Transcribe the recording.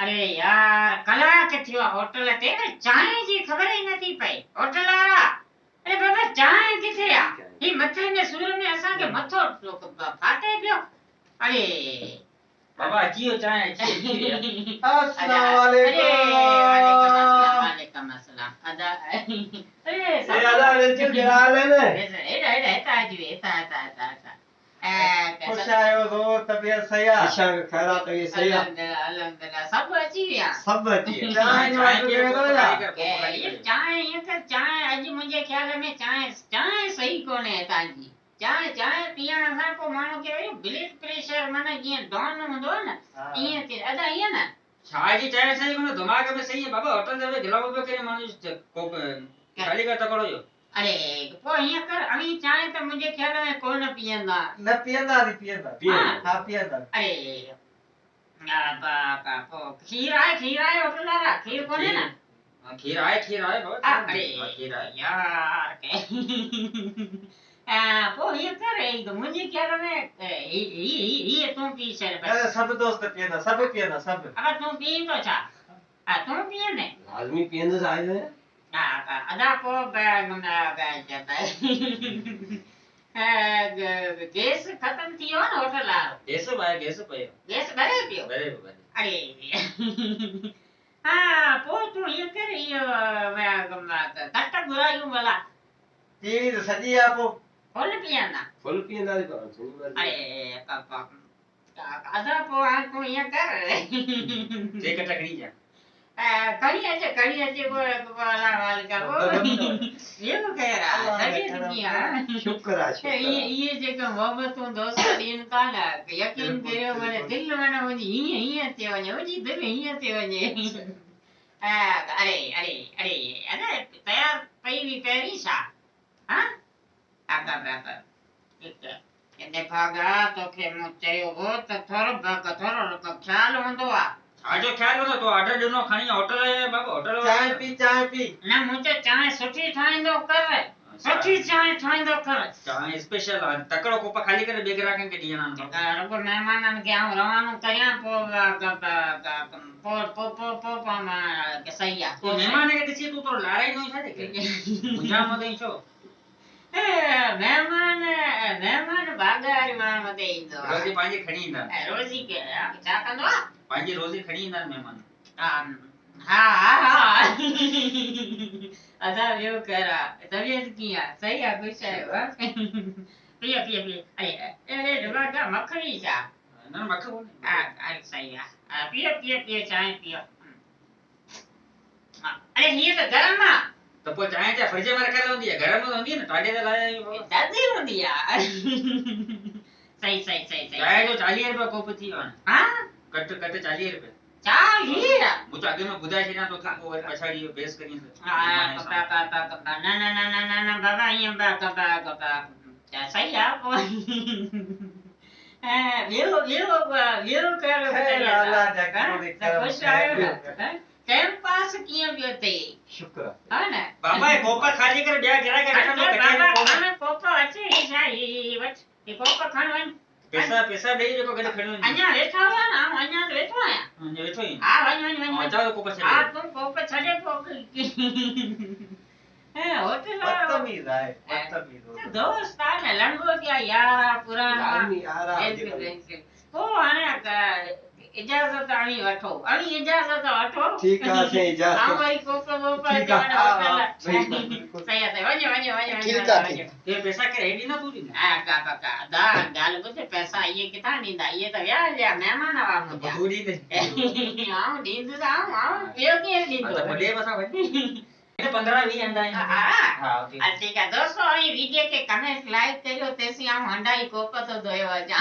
अरे यार कलाक थियो होटल ते न चांहि जी ख़बर ई नथी पई होटल वारा अरे बाबा चांहि किथे आ ही मथे में सूर में असां के मथो फाटे पियो अरे बाबा अचियो चांहि अची अस्सलाम वालेकुम वालेकुम अस्सलाम अदा अरे अदा रंजू क्या हाल है ने एटा खुश आयो हो तबीयत सही है अच्छा खैरात है सही है अल्हम्दुलिल्लाह सब अची विया सब अची चाय वाटो केरो या ये चाय ये त चाय अज मुझे ख्याल में चाय सही कोने ताजी चाय पियण सां को माण्हू के ब्लड प्रेशर माना जीअं डाउन हूंदो न ईअं के अदा ईअं न चाय जी चाय सही कोन दिमाग में सही है बाबा होटल में गिलाव पे करे माण्हू को खाली का तकड़ो जो अरे पो ईअं कर अभी चाय त मुझे ख्याल में कोन पियंदा न पियंदा नहीं पियंदा हां पियंदा अरे बाबा पो खीर आए होटल वाला खीर कोने ना खीर आए बाबा अरे खीर आए यार पो ये कर मुझे क्या में ये तू पी सर बस सब दोस्त पियंदा सब अब तू पी तो छा तू पिए ने लाजमी पियंदा आए ने अदा को जाता है गैस खत्म थियो न होटल आ गैस पे गैस भरे पियो भरे अरे हाँ पो तू ये कर यो तट घुरायूं भला टीवी तो सजी आपो फुल पियंदा दी पर सुनी मर्जी अरे पापा अदा पो आ तू ये कर जे कटकड़ी जा कड़ी अचे वो वाला का वो ये वो कह रहा सही दुनिया शुक्र है ये जेको मोहब्बतूं दोस्त ॾियनि था न यकीन करियो माने दिल माना मुंहिंजी हीअं थी वञे मुंहिंजी दिलि हीअं थी वञे अरे तयार पई हुई पहिरीं छा हा हिन भागा तोखे मूं चयो हो त थोरो ख़्यालु हूंदो आहे आजो ख्याल हो तो ऑर्डर देनो खानी होटल है बाबा होटल चाय पी ना मुझे चाय सुठी ठाइंदो कर सुठी चाय ठाइंदो कर चाय स्पेशल तकड़ो कोप खाली करे बेगरा के दियना रुको मेहमानन के आऊं रवानो करिया पो के सही आ तो मेहमान के दिसी तू तो लाराई नहीं था देखे मुझा मत छो मेहमान बागारी मां मते इंदो रोजी पांजी खणी इंदा रोजी के छा कंदो आ पांजी रोजी खणी इंदा मेहमान हा अदा यो करा तबीयत कीया सही आ खुश है पिया अरे डबा मखनी छा न मखो अरे सही आ पिया चाय पियो अरे ये तो गरम आ तो पो चाय चा फ्रिज में रखल होंदी है गरम होंदी है ना टाडे दे लाया दादी होंदी आ सही चाय जो 40 रुपया कोप थी हां कट 40 रुपया 40 मुझे आगे में बुधाई छे ना तो को पछाड़ी बेस करी ना बाबा ये बाबा सही आ वीरो कर खुश आयो ना टाइम पास किया बियोते शुक्र हां ना बाबा कोप खाली कर ब्या गिरा के रखो बाबा कोप अच्छे छाई वच ये कोप खान वन पैसा दे जो गड खणो अन्या वेठा हुआ ना अन्या तो वेठो आया अन्या वेठो ही हां वन जाओ कोप छे हां तुम कोप छड़े कोप होटल बदतमीज है दोस्त आ ना लंगो क्या यार पुराना आदमी यारा को आने इजाजत आनी वठो इजाजत वठो ठीक है से इजाजत हां भाई कोप ठीक है होटल सही सही है वञे ठीक है ये पैसा के रेडी ना तू दी का दा गाल बुझे पैसा ये किथा नींदा ये तो या मेहमान आवा मुझे बूढ़ी ने हां नींद आओ यो के नींद तो बड़े बसा भाई 15-20 अंडा है हां ठीक है दोस्तों ये वीडियो के कमेंट लाइक करियो तेसी आऊं हंडाई कोप तो दोयो जा